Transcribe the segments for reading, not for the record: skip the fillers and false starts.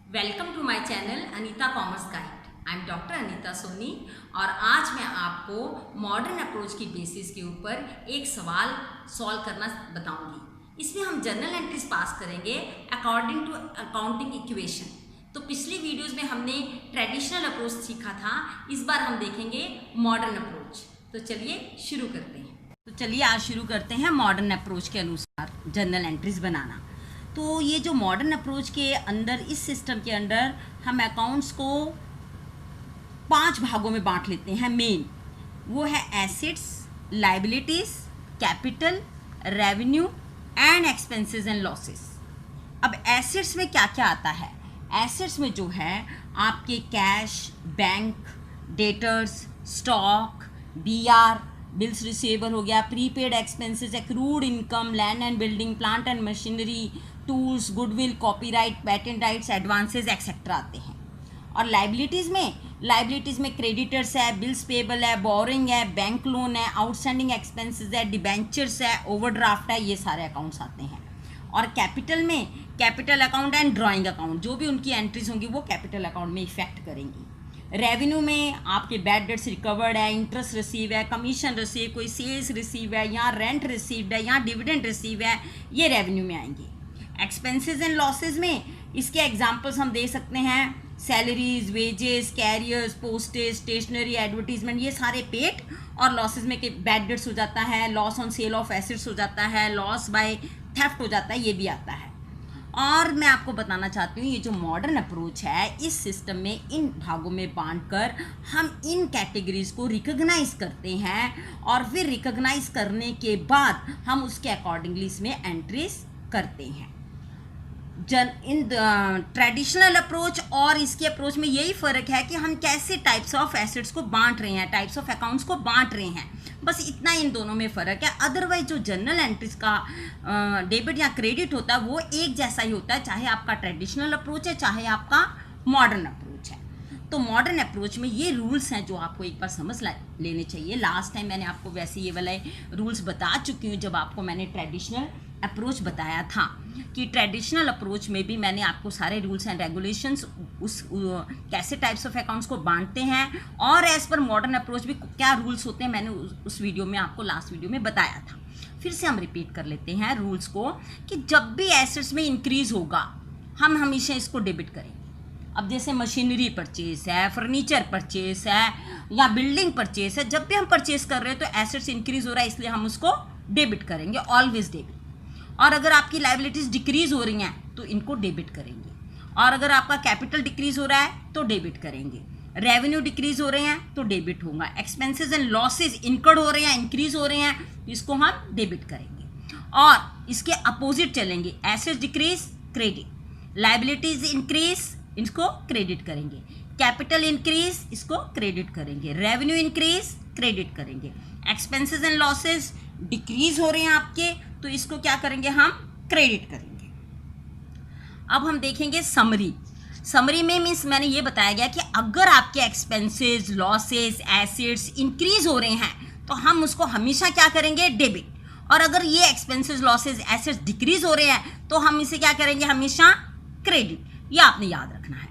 Welcome to my channel Anita commerce guide. I am doctor Anita Soni और आज मैं आपको मॉडर्न अप्रोच की बेसिस के ऊपर एक सवाल सॉल्व करना बताऊंगी। इसमें हम जर्नल एंट्रीज पास करेंगे अकॉर्डिंग टू अकाउंटिंग इक्वेशन। तो पिछली वीडियोस में हमने ट्रेडिशनल अप्रोच सीखा था, इस बार हम देखेंगे मॉडर्न अप्रोच। तो चलिए शुरू करते हैं। तो चलिए आज शुरू करते हैं मॉडर्न अप्रोच के अनुसार जर्नल एंट्रीज बनाना। तो ये जो मॉडर्न अप्रोच के अंदर, इस सिस्टम के अंदर हम अकाउंट्स को 5 भागों में बांट लेते हैं। मेन वो है assets, liabilities, capital, revenue and expenses and losses. अब एसेट्स में क्या क्या आता है? एसेट्स में जो है आपके cash, bank, debtors, stock, BR, bills receivable हो गया, prepaid expenses, accrued income, land and building, plant and machinery, tools, goodwill, copyright, patent rights, advances etcetera आते हैं। और लाइबिलिटीज़ में क्रेडिटर्स है, बिल्स पेबल है, बोरिंग है, बैंक लोन है, आउटस्टैंडिंग एक्सपेंसेस है, डिबेंचर्स है, ओवरड्राफ्ट है, ये सारे अकाउंट्स आते हैं। और कैपिटल में capital account and drawing account, जो भी उनकी एंट्रीज होंगी वो कैपिटल अकाउंट में इफेक्ट करेंगी। रेवेन्यू में आपके बैड डेट्स रिकवर्ड है, इंटरेस्ट रिसीव है, कमीशन रिसीव, कोई सेल्स रिसीव है, यहाँ रेंट रिसीव्ड है, यहाँ डिविडेंड रिसीव है, ये रेवेन्यू में आएंगे। एक्सपेंसेस एंड लॉसेज में इसके एग्जांपल्स हम दे सकते हैं, salaries, wages, carriers, postage, stationery, advertisement, ये सारे पेड। और लॉसेज में कि बैड डेट्स हो जाता है, loss on sale of assets हो जाता है, लॉस बाय थेफ्ट हो जाता है, ये भी आता है। और मैं आपको बताना चाहती हूँ, ये जो मॉडर्न अप्रोच है, इस सिस्टम में इन भागों में बांटकर हम इन कैटेगरीज को रिकॉग्नाइज करते हैं और फिर रिकॉग्नाइज करने के बाद हम उसके अकॉर्डिंगली इसमें एंट्रीज करते हैं। इन ट्रेडिशनल अप्रोच और इसके अप्रोच में यही फ़र्क है कि हम कैसे टाइप्स ऑफ एसेट्स को बांट रहे हैं, टाइप्स ऑफ अकाउंट्स को बांट रहे हैं, बस इतना इन दोनों में फ़र्क है। अदरवाइज जो जर्नल एंट्रीज का डेबिट या क्रेडिट होता है वो एक जैसा ही होता है, चाहे आपका ट्रेडिशनल अप्रोच है चाहे आपका मॉडर्न अप्रोच है। तो मॉडर्न अप्रोच में ये रूल्स हैं जो आपको एक बार समझ लेने चाहिए। लास्ट टाइम मैंने आपको वैसे ये वाले रूल्स बता चुकी हूँ जब आपको मैंने ट्रेडिशनल अप्रोच बताया था कि ट्रेडिशनल अप्रोच में भी मैंने आपको सारे रूल्स एंड रेगुलेशंस कैसे टाइप्स ऑफ अकाउंट्स को बांटते हैं और एज पर मॉडर्न अप्रोच भी क्या रूल्स होते हैं, मैंने उस वीडियो में आपको लास्ट वीडियो में बताया था। फिर से हम रिपीट कर लेते हैं रूल्स को कि जब भी एसेट्स में इंक्रीज होगा हम हमेशा इसको डेबिट करेंगे। अब जैसे मशीनरी परचेज है, फर्नीचर परचेज है या बिल्डिंग परचेज है, जब भी हम परचेज कर रहे हैं तो एसेट्स इंक्रीज हो रहा है इसलिए हम उसको डेबिट करेंगे, ऑलवेज डेबिट। और अगर आपकी लायबिलिटीज डिक्रीज हो रही हैं तो इनको डेबिट करेंगे। और अगर आपका कैपिटल डिक्रीज हो रहा है तो डेबिट करेंगे। रेवेन्यू डिक्रीज हो रहे हैं तो डेबिट होगा। एक्सपेंसेस एंड लॉसेज इनकर्ड हो रहे हैं, इंक्रीज हो रहे हैं, तो इसको हम डेबिट करेंगे। और इसके अपोजिट चलेंगे, assets decrease credit, liabilities increase इसको क्रेडिट करेंगे, कैपिटल इंक्रीज इसको क्रेडिट करेंगे, रेवेन्यू इंक्रीज क्रेडिट करेंगे, एक्सपेंसेस एंड लॉसेज डिक्रीज हो रहे हैं आपके तो इसको क्या करेंगे, हम क्रेडिट करेंगे। अब हम देखेंगे समरी में मीन्स मैंने ये बताया गया कि अगर आपके एक्सपेंसेस, लॉसेस, एसेट्स इंक्रीज हो रहे हैं तो हम उसको हमेशा क्या करेंगे, डेबिट। और अगर ये एक्सपेंसेस, लॉसेस, एसेट्स डिक्रीज हो रहे हैं तो हम इसे क्या करेंगे, हमेशा क्रेडिट। ये आपने याद रखना है।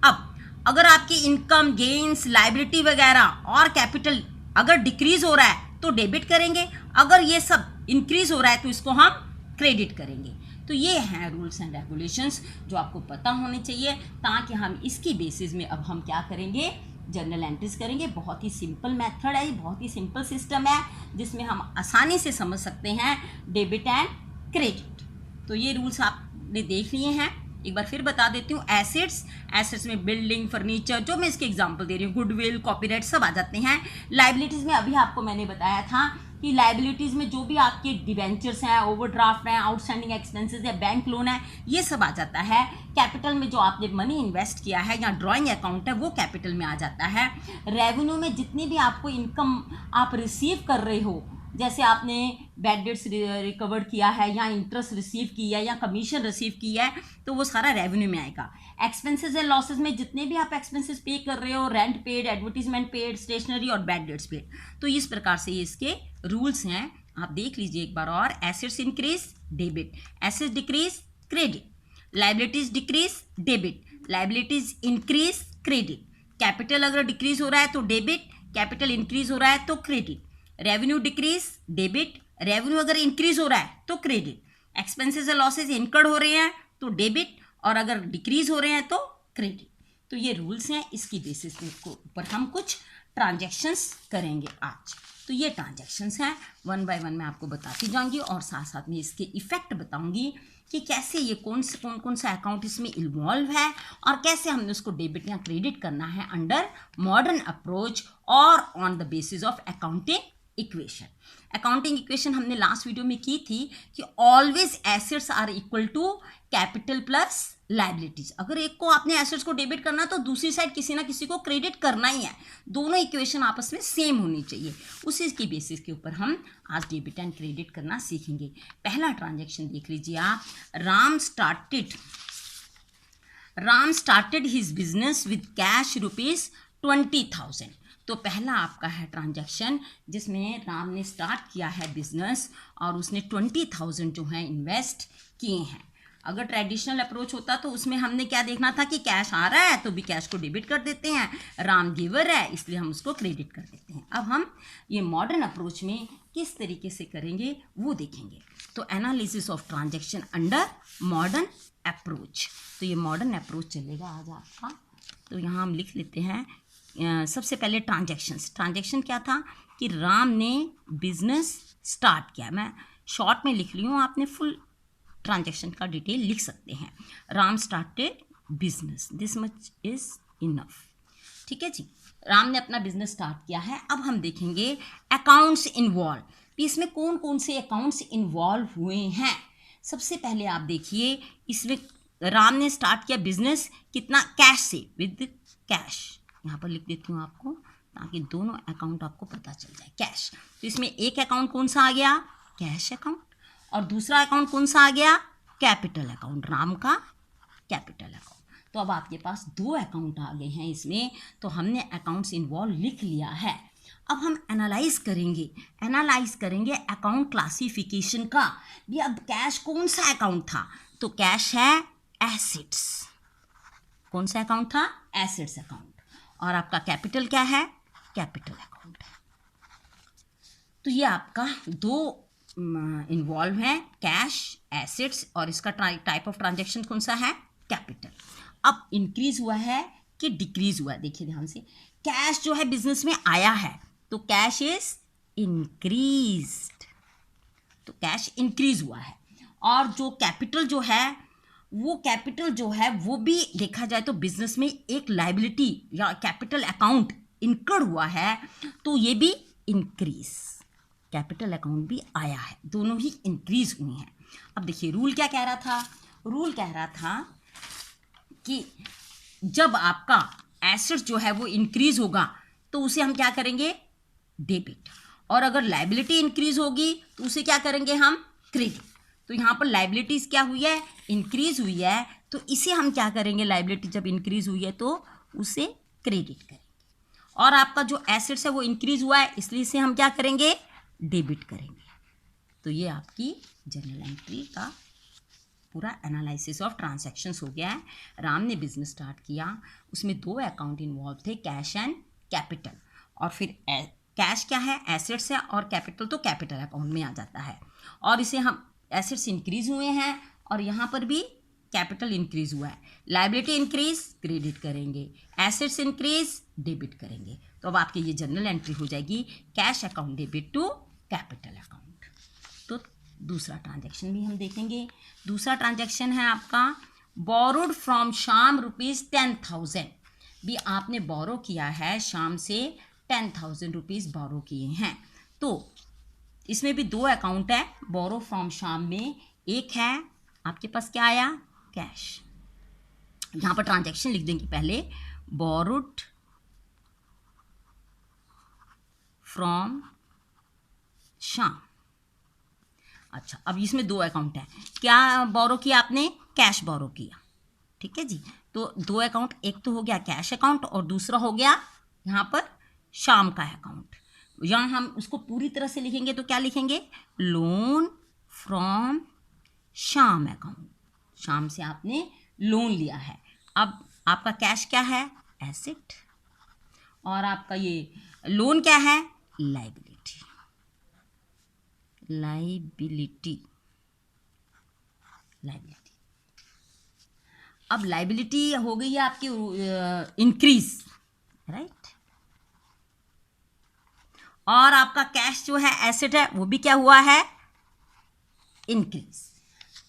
अब अगर आपकी इनकम, गेन्स, लायबिलिटी वगैरह और कैपिटल अगर डिक्रीज हो रहा है तो डेबिट करेंगे, अगर ये सब इंक्रीज हो रहा है तो इसको हम क्रेडिट करेंगे। तो ये हैं रूल्स एंड रेगुलेशंस जो आपको पता होने चाहिए, ताकि हम इसकी बेसिस में अब हम क्या करेंगे, जर्नल एंट्रीज करेंगे। बहुत ही सिंपल मेथड है, बहुत ही सिंपल सिस्टम है जिसमें हम आसानी से समझ सकते हैं डेबिट एंड क्रेडिट। तो ये रूल्स आपने देख लिए हैं, एक बार फिर बता देती हूँ। एसेट्स में बिल्डिंग, फर्नीचर, जो मैं इसके एग्जांपल दे रही हूँ, गुडविल, कॉपीराइट सब आ जाते हैं। लायबिलिटीज़ में अभी आपको मैंने बताया था कि लायबिलिटीज़ में जो भी आपके डिबेंचर्स हैं, ओवरड्राफ्ट हैं, आउटस्टैंडिंग एक्सपेंसेस है, बैंक लोन है, ये सब आ जाता है। कैपिटल में जो आपने मनी इन्वेस्ट किया है या ड्राइंग अकाउंट है वो कैपिटल में आ जाता है। रेवेन्यू में जितनी भी आपको इनकम आप रिसीव कर रहे हो, जैसे आपने बैड डेट्स रिकवर्ड किया है या इंटरेस्ट रिसीव किया है या कमीशन रिसीव किया है तो वो सारा रेवेन्यू में आएगा। एक्सपेंसेस एंड लॉसेज में जितने भी आप एक्सपेंसेस पे कर रहे हो, rent paid, advertisement paid, stationery और बैड डेट्स पेड, तो इस प्रकार से ये इसके रूल्स हैं, आप देख लीजिए एक बार और। Assets increase debit, assets decrease credit, liabilities decrease debit, liabilities increase credit, capital अगर डिक्रीज हो रहा है तो डेबिट, कैपिटल इंक्रीज हो रहा है तो credit, revenue decrease debit, revenue अगर इंक्रीज हो रहा है तो क्रेडिट, एक्सपेंसेस और लॉसेज इनकर्ड हो रहे हैं तो डेबिट, और अगर डिक्रीज हो रहे हैं तो क्रेडिट। तो ये रूल्स हैं, इसकी बेसिस के ऊपर हम कुछ ट्रांजैक्शंस करेंगे आज। तो ये ट्रांजैक्शंस हैं, वन बाय वन मैं आपको बताती जाऊंगी और साथ साथ में इसके इफेक्ट बताऊंगी कि कैसे ये कौन सा अकाउंट इसमें इन्वॉल्व है और कैसे हमने उसको डेबिट या क्रेडिट करना है अंडर मॉडर्न अप्रोच और on the basis of accounting equation. Accounting equation हमने लास्ट वीडियो में की थी कि always assets are equal to capital plus liabilities. अगर एक को आपने एसेट्स को डेबिट करना तो दूसरी साइड किसी ना किसी को क्रेडिट करना ही है, दोनों इक्वेशन आपस में सेम होनी चाहिए। उसी की बेसिस के ऊपर हम आज डेबिट एंड क्रेडिट करना सीखेंगे। पहला ट्रांजेक्शन देख लीजिए आप। Ram started his business with cash ₹20,000। तो पहला आपका है ट्रांजैक्शन जिसमें राम ने स्टार्ट किया है बिजनेस और उसने 20,000 जो है इन्वेस्ट किए हैं। अगर ट्रेडिशनल अप्रोच होता तो उसमें हमने क्या देखना था कि कैश आ रहा है तो भी कैश को डेबिट कर देते हैं, राम गिवर है इसलिए हम उसको क्रेडिट कर देते हैं। अब हम ये मॉडर्न अप्रोच में किस तरीके से करेंगे वो देखेंगे। तो analysis of transaction under modern approach. तो ये मॉडर्न अप्रोच चलेगा आज आपका। तो यहाँ हम लिख लेते हैं सबसे पहले ट्रांजैक्शन क्या था कि राम ने बिजनेस स्टार्ट किया। मैं शॉर्ट में लिख रही हूँ, आपने फुल ट्रांजैक्शन का डिटेल लिख सकते हैं। Ram started business, this much is enough. ठीक है जी, राम ने अपना बिजनेस स्टार्ट किया है। अब हम देखेंगे अकाउंट्स इन्वॉल्व। इसमें कौन कौन से अकाउंट्स इन्वॉल्व हुए हैं। सबसे पहले आप देखिए, इसमें राम ने स्टार्ट किया बिजनेस कितना, कैश से, विद कैश। यहाँ पर लिख देती हूँ आपको ताकि दोनों अकाउंट आपको पता चल जाए। कैश, तो इसमें एक अकाउंट कौन सा आ गया, कैश अकाउंट, और दूसरा अकाउंट कौन सा आ गया, कैपिटल अकाउंट, राम का कैपिटल अकाउंट। तो अब आपके पास दो अकाउंट आ गए हैं इसमें। तो हमने अकाउंट्स इन्वॉल्व लिख लिया है। अब हम एनालाइज करेंगे अकाउंट क्लासिफिकेशन का भी। अब कैश कौन सा अकाउंट था, तो कैश है एसेट्स। कौन सा अकाउंट था, एसेट्स अकाउंट। और आपका कैपिटल क्या है, कैपिटल अकाउंट है। तो ये आपका दो इन्वॉल्व है, कैश, एसेट्स, और इसका टाइप ऑफ ट्रांजैक्शन कौन सा है, कैपिटल। अब इंक्रीज हुआ है कि डिक्रीज हुआ है, देखिए ध्यान से। कैश जो है बिजनेस में आया है तो कैश इज इंक्रीज्ड, तो कैश इंक्रीज हुआ है। और जो कैपिटल जो है वो भी देखा जाए तो बिजनेस में एक लायबिलिटी या कैपिटल अकाउंट इनकर्ड हुआ है तो ये भी इंक्रीज, कैपिटल अकाउंट भी आया है, दोनों ही इंक्रीज हुए हैं। अब देखिए रूल क्या कह रहा था कि जब आपका एसेट जो है वो इंक्रीज होगा तो उसे हम क्या करेंगे, डेबिट, और अगर लायबिलिटी इंक्रीज होगी तो उसे क्या करेंगे हम, क्रेडिट। तो यहाँ पर लायबिलिटीज क्या हुई है, इंक्रीज हुई है, तो इसे हम क्या करेंगे, लायबिलिटी जब इंक्रीज हुई है तो उसे क्रेडिट करेंगे। और आपका जो एसेट्स है वो इंक्रीज हुआ है इसलिए इसे हम क्या करेंगे, डेबिट करेंगे। तो ये आपकी जर्नल एंट्री का पूरा एनालिसिस ऑफ ट्रांजैक्शंस हो गया है। राम ने बिजनेस स्टार्ट किया, उसमें दो अकाउंट इन्वॉल्व थे, कैश एंड कैपिटल। और फिर कैश क्या है, एसेट्स है, और कैपिटल तो कैपिटल अकाउंट में आ जाता है। और इसे हम एसेट्स इंक्रीज हुए हैं और यहाँ पर भी कैपिटल इंक्रीज हुआ है, लायबिलिटी इंक्रीज, क्रेडिट करेंगे, एसेट्स इंक्रीज, डेबिट करेंगे। तो अब आपकी ये जर्नल एंट्री हो जाएगी, cash account debit to capital account. तो दूसरा ट्रांजैक्शन भी हम देखेंगे। दूसरा ट्रांजैक्शन है आपका बोरोड फ्रॉम शाम ₹10,000। भी आपने बोरो किया है, शाम से 10,000 रुपीज़ बोरो किए हैं। तो इसमें भी दो अकाउंट है, बोरो फ्रॉम शाम में एक है आपके पास क्या आया, कैश। यहाँ पर ट्रांजैक्शन लिख देंगे पहले, बोरोड फ्रॉम शाम। अच्छा, अब इसमें दो अकाउंट है, क्या बोरो किया आपने, कैश बोरो किया, ठीक है जी। तो दो अकाउंट, एक तो हो गया कैश अकाउंट और दूसरा हो गया यहाँ पर शाम का अकाउंट। यहाँ हम उसको पूरी तरह से लिखेंगे तो क्या लिखेंगे, लोन फ्रॉम शाम अकाउंट। शाम से आपने लोन लिया है। अब आपका कैश क्या है, एसेट, और आपका ये लोन क्या है, लाइबिलिटी। Liability, liability. अब लाइबिलिटी हो गई है आपकी इंक्रीज, राइट, और आपका कैश जो है एसेट है वो भी क्या हुआ है, इंक्रीज।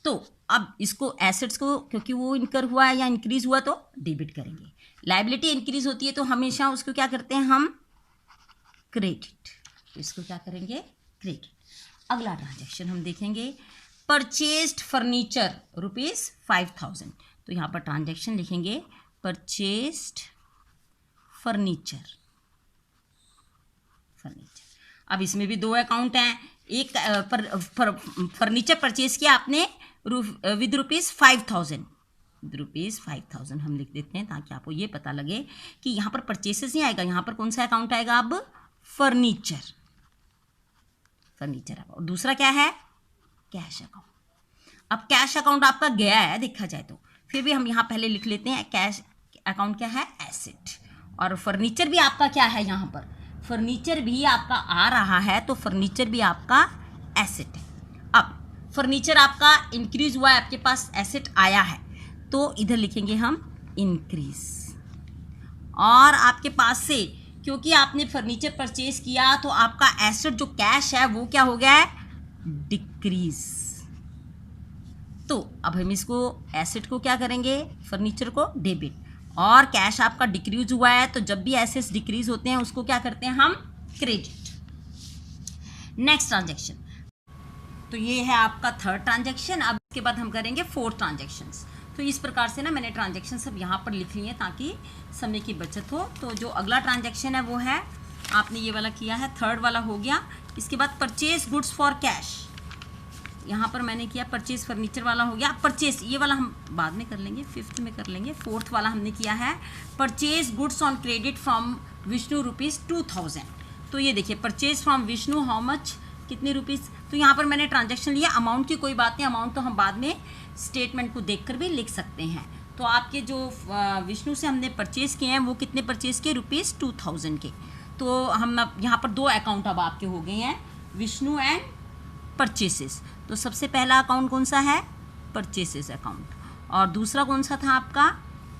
तो अब इसको एसेट्स को क्योंकि वो इनकर हुआ है या इंक्रीज हुआ तो डेबिट करेंगे। लाइबिलिटी इंक्रीज होती है तो हमेशा उसको क्या करते हैं हम, क्रेडिट। इसको क्या करेंगे, क्रेडिट। अगला ट्रांजैक्शन हम देखेंगे, परचेस्ड फर्नीचर ₹5,000। तो यहाँ पर ट्रांजैक्शन लिखेंगे परचेस्ड फर्नीचर, फर्नीचर। अब इसमें भी दो अकाउंट हैं, एक फर्नीचर परचेज किया आपने विद ₹5,000, ₹5,000 हम लिख देते हैं ताकि आपको ये पता लगे कि यहाँ पर परचेसेस नहीं आएगा, यहाँ पर कौन सा अकाउंट आएगा, अब फर्नीचर, फर्नीचर अकाउंट। दूसरा क्या है, कैश अकाउंट। अब कैश अकाउंट आपका गया है देखा जाए तो, फिर भी हम यहाँ पहले लिख लेते हैं कैश अकाउंट क्या है, एसेट, और फर्नीचर भी आपका क्या है, यहाँ पर फर्नीचर भी आपका आ रहा है तो फर्नीचर भी आपका एसेट है। अब फर्नीचर आपका इंक्रीज हुआ है, आपके पास एसेट आया है तो इधर लिखेंगे हम इंक्रीज, और आपके पास से क्योंकि आपने फर्नीचर परचेज किया तो आपका एसेट जो कैश है वो क्या हो गया है, डिक्रीज। तो अब हम इसको एसेट को क्या करेंगे, फर्नीचर को डेबिट, और कैश आपका डिक्रीज हुआ है तो जब भी एसेट्स डिक्रीज होते हैं उसको क्या करते हैं हम, क्रेडिट। नेक्स्ट ट्रांजैक्शन, तो ये है आपका थर्ड ट्रांजैक्शन। अब इसके बाद हम करेंगे फोर्थ ट्रांजैक्शंस। तो इस प्रकार से ना मैंने ट्रांजैक्शन सब यहाँ पर लिख लिए ताकि समय की बचत हो। तो जो अगला ट्रांजैक्शन है वो है, आपने ये वाला किया है, थर्ड वाला हो गया। इसके बाद परचेज गुड्स फॉर कैश, यहाँ पर मैंने किया परचेज फर्नीचर वाला हो गया। परचेज ये वाला हम बाद में कर लेंगे, फिफ्थ में कर लेंगे। फोर्थ वाला हमने किया है purchase goods on credit from Vishnu ₹2,000। तो ये देखिए purchase from Vishnu how much, कितने रुपीज़। तो यहाँ पर मैंने ट्रांजैक्शन लिया, अमाउंट की कोई बात नहीं, अमाउंट तो हम बाद में स्टेटमेंट को देखकर भी लिख सकते हैं। तो आपके जो विष्णु से हमने परचेज़ किए हैं वो कितने परचेज़ किए, ₹2,000 के। तो हम यहाँ पर दो अकाउंट अब आपके हो गए हैं, विष्णु एंड परचेसेस। तो सबसे पहला अकाउंट कौन सा है, परचेसेस अकाउंट, और दूसरा कौन सा था आपका,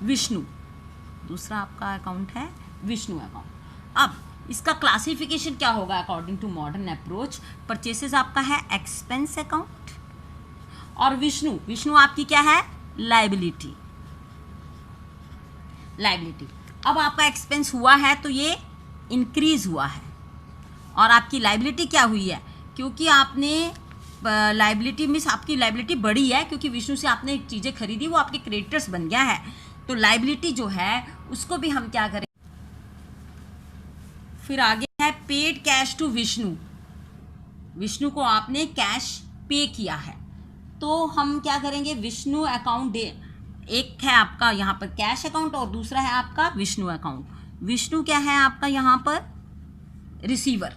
विष्णु, दूसरा आपका अकाउंट है विष्णु अकाउंट। अब इसका क्लासिफिकेशन क्या होगा according to modern approach, purchases आपका है एक्सपेंस अकाउंट, और विष्णु आपकी क्या है, लाइबिलिटी, लाइबिलिटी। अब आपका एक्सपेंस हुआ है तो ये इंक्रीज हुआ है, और आपकी लाइबिलिटी क्या हुई है, क्योंकि आपने लाइबिलिटी मीन्स आपकी लाइबिलिटी बढ़ी है, क्योंकि विष्णु से आपने चीज़ें खरीदी, वो आपके क्रेडिटर्स बन गया है। तो लाइबिलिटी जो है उसको भी हम क्या करें, फिर आगे है paid cash to Vishnu, Vishnu को आपने कैश पे किया है। तो हम क्या करेंगे, विष्णु अकाउंट एक है आपका यहाँ पर कैश अकाउंट और दूसरा है आपका विष्णु अकाउंट। विष्णु क्या है आपका यहाँ पर, रिसीवर,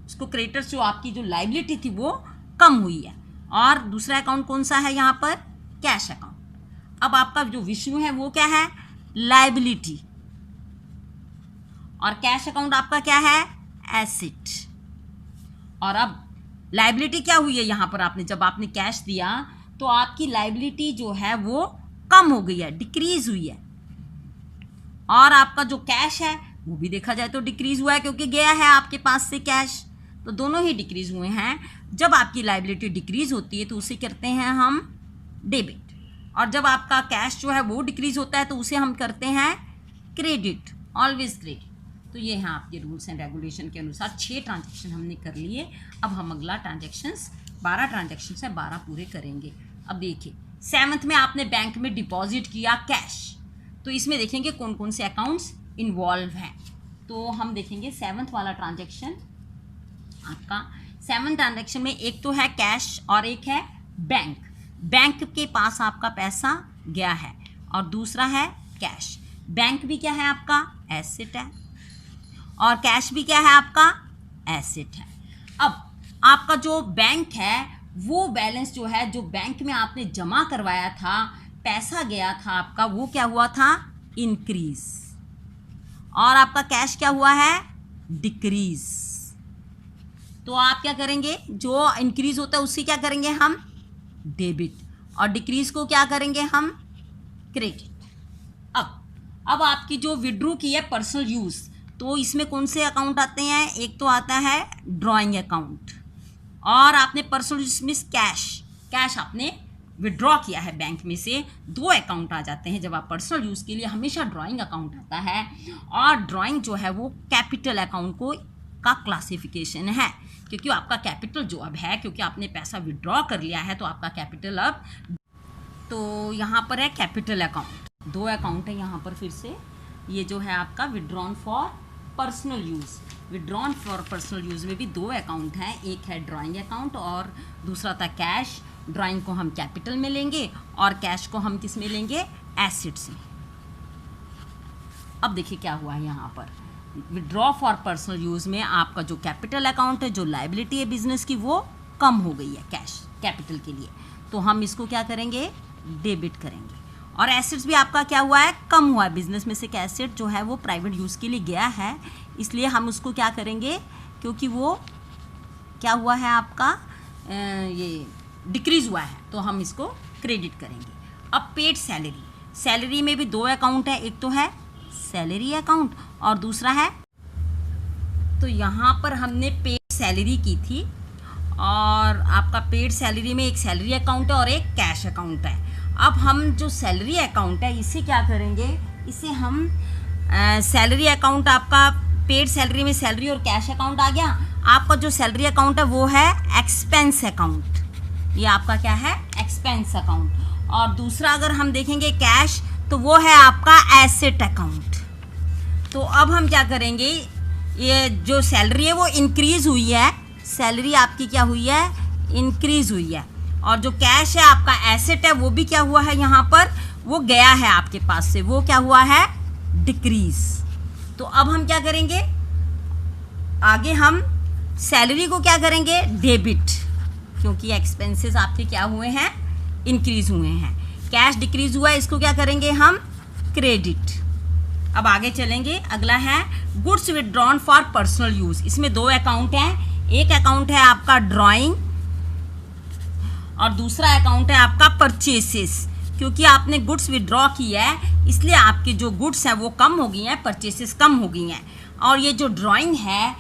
उसको क्रेडिटर्स जो आपकी जो लाइबिलिटी थी वो कम हुई है, और दूसरा अकाउंट कौन सा है यहाँ पर, कैश अकाउंट। अब आपका जो विष्णु है वो क्या है, लाइबिलिटी, और कैश अकाउंट आपका क्या है, एसेट। और अब लाइबिलिटी क्या हुई है यहाँ पर, आपने जब आपने कैश दिया तो आपकी लाइबिलिटी जो है वो कम हो गई है, डिक्रीज हुई है, और आपका जो कैश है वो भी देखा जाए तो डिक्रीज हुआ है क्योंकि गया है आपके पास से कैश, तो दोनों ही डिक्रीज हुए हैं। जब आपकी लाइबिलिटी डिक्रीज होती है तो उसे करते हैं हम डेबिट, और जब आपका कैश जो है वो डिक्रीज होता है तो उसे हम करते हैं क्रेडिट, ऑलवेज क्रेडिट। तो ये हैं आपके रूल्स एंड रेगुलेशन के अनुसार 6 ट्रांजैक्शन हमने कर लिए। अब हम अगला ट्रांजैक्शंस 12 ट्रांजैक्शंस है 12 पूरे करेंगे। अब देखिए 7th में आपने बैंक में डिपॉजिट किया कैश, तो इसमें देखेंगे कौन कौन से अकाउंट्स इन्वॉल्व हैं। तो हम देखेंगे 7th वाला ट्रांजैक्शन आपका। 7th ट्रांजैक्शन में एक तो है कैश और एक है बैंक, बैंक के पास आपका पैसा गया है, और दूसरा है कैश। बैंक भी क्या है आपका, एसेट है, और कैश भी क्या है आपका, एसेट है। अब आपका जो बैंक है वो बैलेंस जो है, जो बैंक में आपने जमा करवाया था, पैसा गया था आपका, वो क्या हुआ था, इंक्रीज, और आपका कैश क्या हुआ है, डिक्रीज। तो आप क्या करेंगे, जो इंक्रीज होता है उससे क्या करेंगे हम, डेबिट, और डिक्रीज को क्या करेंगे हम, क्रेडिट। अब आपकी जो विड्रू की है पर्सनल यूज़, तो इसमें कौन से अकाउंट आते हैं, एक तो आता है ड्राइंग अकाउंट, और आपने पर्सनल यूज में कैश आपने विड्रॉ किया है बैंक में से, दो अकाउंट आ जाते हैं। जब आप पर्सनल यूज़ के लिए हमेशा ड्राइंग अकाउंट आता है, और ड्राइंग जो है वो कैपिटल अकाउंट का क्लासिफिकेशन है, क्योंकि आपका कैपिटल जो अब है, क्योंकि आपने पैसा विड्रॉ कर लिया है तो आपका कैपिटल अब, तो यहाँ पर है कैपिटल अकाउंट, दो अकाउंट है यहाँ पर। फिर से ये जो है आपका withdrawn for personal use, withdrawn for personal use में भी दो अकाउंट हैं, एक है ड्राइंग अकाउंट और दूसरा था कैश। ड्राइंग को हम कैपिटल में लेंगे और कैश को हम किस में लेंगे, एसेट्स में। अब देखिए क्या हुआ है यहाँ पर, विड्रॉ फॉर पर्सनल यूज़ में आपका जो कैपिटल अकाउंट है, जो लायबिलिटी है बिजनेस की, वो कम हो गई है कैश कैपिटल के लिए, तो हम इसको क्या करेंगे, डेबिट करेंगे। और एसेट्स भी आपका क्या हुआ है, कम हुआ है, बिजनेस में से एक एसेट जो है वो प्राइवेट यूज़ के लिए गया है, इसलिए हम उसको क्या करेंगे, क्योंकि वो क्या हुआ है आपका ये डिक्रीज़ हुआ है, तो हम इसको क्रेडिट करेंगे। अब पेड सैलरी, सैलरी में भी दो अकाउंट है, एक तो है सैलरी अकाउंट और दूसरा है, तो यहाँ पर हमने पेड सैलरी की थी, और आपका पेड सैलरी में एक सैलरी अकाउंट है और एक कैश अकाउंट है। अब हम जो सैलरी अकाउंट है इसे क्या करेंगे, इसे हम सैलरी अकाउंट, आपका पेड सैलरी में सैलरी और कैश अकाउंट आ गया। आपका जो सैलरी अकाउंट है वो है एक्सपेंस अकाउंट, ये आपका क्या है, एक्सपेंस अकाउंट। और दूसरा अगर हम देखेंगे कैश, तो वो है आपका एसेट अकाउंट। तो अब हम क्या करेंगे, ये जो सैलरी है वो इंक्रीज़ हुई है, सैलरी आपकी क्या हुई है, इंक्रीज़ हुई है, और जो कैश है आपका एसेट है वो भी क्या हुआ है, यहाँ पर वो गया है आपके पास से, वो क्या हुआ है, डिक्रीज़। तो अब हम क्या करेंगे, आगे हम सैलरी को क्या करेंगे, डेबिट, क्योंकि एक्सपेंसेस आपके क्या हुए हैं, इंक्रीज़ हुए हैं। कैश डिक्रीज़ हुआ है, इसको क्या करेंगे हम, क्रेडिट। अब आगे चलेंगे, अगला है goods withdrawn for personal use. इसमें दो अकाउंट हैं, एक अकाउंट है आपका ड्राइंग और दूसरा अकाउंट है आपका परचेसेस। क्योंकि आपने गुड्स विड्रॉ किया है इसलिए आपकी जो गुड्स हैं वो कम हो गई हैं, परचेसेस कम हो गई हैं। और ये जो ड्राइंग है,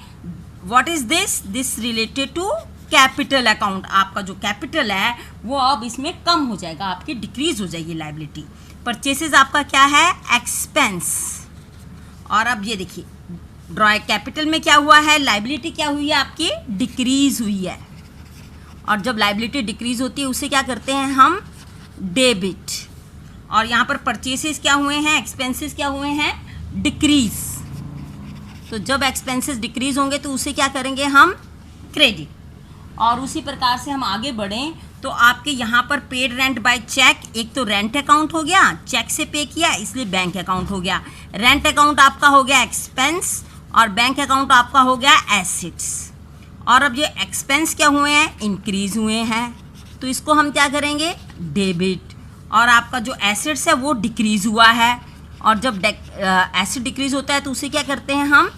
what is this related to capital account, आपका जो कैपिटल है वो अब इसमें कम हो जाएगा, आपकी डिक्रीज हो जाएगी लायबिलिटी। परचेसेस आपका क्या है, एक्सपेंस। और अब ये देखिए ड्राइंग कैपिटल में क्या हुआ है, लायबिलिटी क्या हुई है आपकी, डिक्रीज हुई है। और जब लायबिलिटी डिक्रीज होती है उसे क्या करते हैं हम, डेबिट। और यहाँ पर परचेसेस क्या हुए हैं, एक्सपेंसेस क्या हुए हैं, डिक्रीज। तो जब एक्सपेंसेस डिक्रीज होंगे तो उसे क्या करेंगे हम, क्रेडिट। और उसी प्रकार से हम आगे बढ़ें तो आपके यहाँ पर पेड रेंट बाय चेक, एक तो रेंट अकाउंट हो गया, चेक से पे किया इसलिए बैंक अकाउंट हो गया। रेंट अकाउंट आपका हो गया एक्सपेंस और बैंक अकाउंट आपका हो गया एसेट्स। और अब ये एक्सपेंस क्या हुए हैं, इंक्रीज हुए हैं, तो इसको हम क्या करेंगे, डेबिट। और आपका जो एसेट्स है वो डिक्रीज हुआ है, और जब एसेट डिक्रीज होता है तो उसे क्या करते हैं हम,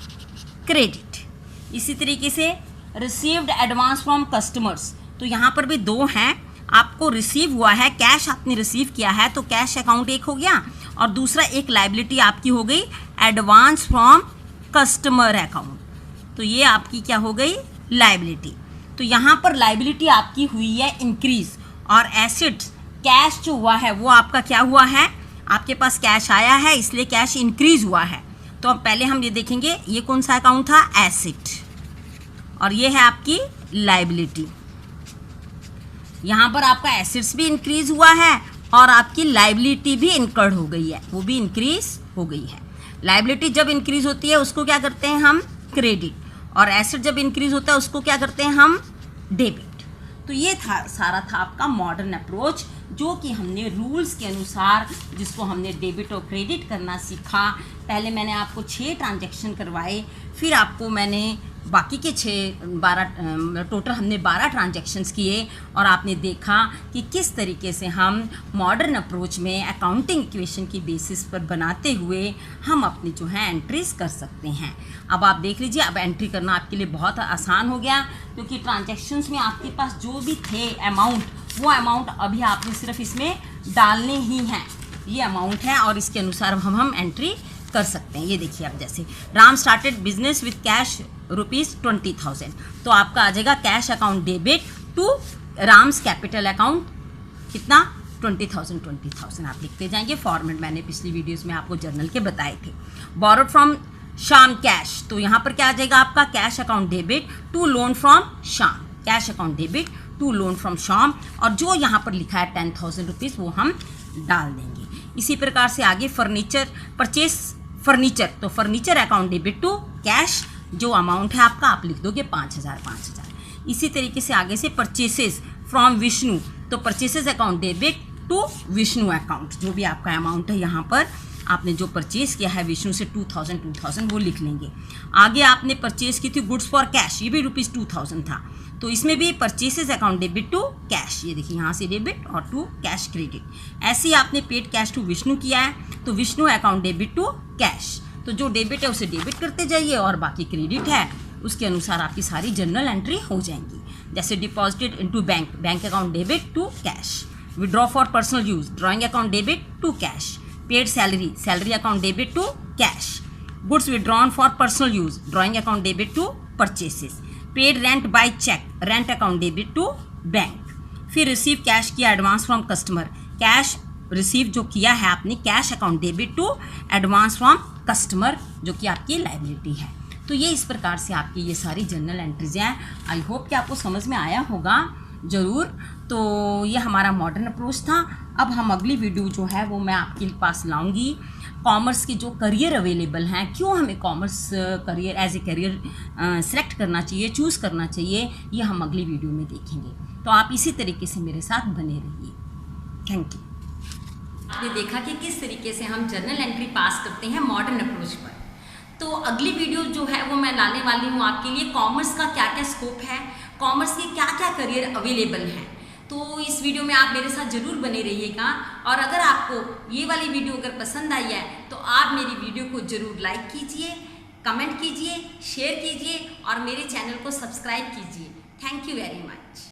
क्रेडिट। इसी तरीके से रिसीव्ड एडवांस फ्रॉम कस्टमर्स, तो यहाँ पर भी दो हैं, आपको रिसीव हुआ है, कैश आपने रिसीव किया है तो कैश अकाउंट एक हो गया, और दूसरा एक लायबिलिटी आपकी हो गई एडवांस फ्रॉम कस्टमर अकाउंट, तो ये आपकी क्या हो गई, लायबिलिटी। तो यहाँ पर लायबिलिटी आपकी हुई है इंक्रीज, और एसेट्स कैश जो हुआ है वो आपका क्या हुआ है, आपके पास कैश आया है इसलिए कैश इंक्रीज हुआ है। तो अब पहले हम ये देखेंगे ये कौन सा अकाउंट था, एसेट, और ये है आपकी लायबिलिटी। यहाँ पर आपका एसेट्स भी इंक्रीज हुआ है और आपकी लायबिलिटी भी इंकर्ड हो गई है, वो भी इंक्रीज हो गई है। लायबिलिटी जब इंक्रीज होती है उसको क्या करते हैं हम, क्रेडिट, और एसेट जब इंक्रीज होता है उसको क्या करते हैं हम, डेबिट। तो ये था सारा था आपका मॉडर्न अप्रोच, जो कि हमने रूल्स के अनुसार जिसको हमने डेबिट और क्रेडिट करना सीखा। पहले मैंने आपको 6 ट्रांजैक्शन करवाए, फिर आपको मैंने बाकी के 12 टोटल हमने 12 ट्रांजैक्शंस किए और आपने देखा कि किस तरीके से हम मॉडर्न अप्रोच में अकाउंटिंग इक्वेशन की बेसिस पर बनाते हुए हम अपनी जो है एंट्रीज कर सकते हैं। अब आप देख लीजिए, अब एंट्री करना आपके लिए बहुत आसान हो गया, क्योंकि ट्रांजैक्शंस में आपके पास जो भी थे अमाउंट, वो अमाउंट अभी आपने सिर्फ इसमें डालने ही हैं। ये अमाउंट है और इसके अनुसार हम एंट्री कर सकते हैं। ये देखिए, अब जैसे Ram started business with cash ₹20,000, तो आपका आ जाएगा cash account debit to Ram's capital account, कितना 20,000 आप लिखते जाएंगे। फॉर्मेट मैंने पिछली वीडियोस में आपको जर्नल के बताए थे। बोरोड फ्रॉम श्याम कैश, तो यहाँ पर क्या आ जाएगा आपका cash account debit to loan from Shyam, cash account debit to loan from Shyam, और जो यहाँ पर लिखा है ₹10,000 वो हम डाल देंगे। इसी प्रकार से आगे फर्नीचर परचेस फर्नीचर, तो furniture account debit to cash, जो अमाउंट है आपका आप लिख दोगे 5,000। इसी तरीके से आगे से परचेसेस फ्रॉम विष्णु, तो purchases account debit to Vishnu account, जो भी आपका अमाउंट है यहाँ पर आपने जो परचेज किया है विष्णु से 2,000 वो लिख लेंगे। आगे आपने परचेज की थी गुड्स फॉर कैश, ये भी ₹2,000 था, तो इसमें भी purchases account debit to cash, ये देखिए यहाँ से डेबिट और टू कैश क्रेडिट। ऐसे ही आपने पेड कैश टू विष्णु किया है, तो Vishnu account debit to cash, तो जो डेबिट है उसे डेबिट करते जाइए और बाकी क्रेडिट है उसके अनुसार आपकी सारी जनरल एंट्री हो जाएंगी। जैसे deposited into bank, bank account debit to cash, withdraw for personal use, drawing account debit to cash, paid salary, salary account debit to cash, goods withdrawn for personal use, drawing account debit to purchases, paid rent by cheque, rent account debit to bank. फिर receive cash किया advance from customer, cash receive जो किया है आपने cash account debit to advance from customer, जो कि आपकी liability है। तो ये इस प्रकार से आपकी ये सारी जनरल एंट्रीज हैं। आई होप कि आपको समझ में आया होगा ज़रूर। तो ये हमारा मॉडर्न अप्रोच था। अब हम अगली वीडियो जो है वो मैं आपके पास लाऊंगी कॉमर्स के जो करियर अवेलेबल हैं, क्यों हमें commerce career as a career select करना चाहिए, चूज़ करना चाहिए, ये हम अगली वीडियो में देखेंगे। तो आप इसी तरीके से मेरे साथ बने रहिए। Thank you. आपने देखा कि किस तरीके से हम जर्नल एंट्री पास करते हैं मॉडर्न अप्रोच पर। तो अगली वीडियो जो है वो मैं लाने वाली हूँ आपके लिए, कॉमर्स का क्या क्या स्कोप है, कॉमर्स के क्या क्या करियर अवेलेबल हैं। तो इस वीडियो में आप मेरे साथ ज़रूर बने रहिएगा। और अगर आपको ये वाली वीडियो अगर पसंद आई है तो आप मेरी वीडियो को ज़रूर लाइक कीजिए, कमेंट कीजिए, शेयर कीजिए और मेरे चैनल को सब्सक्राइब कीजिए। Thank you very much.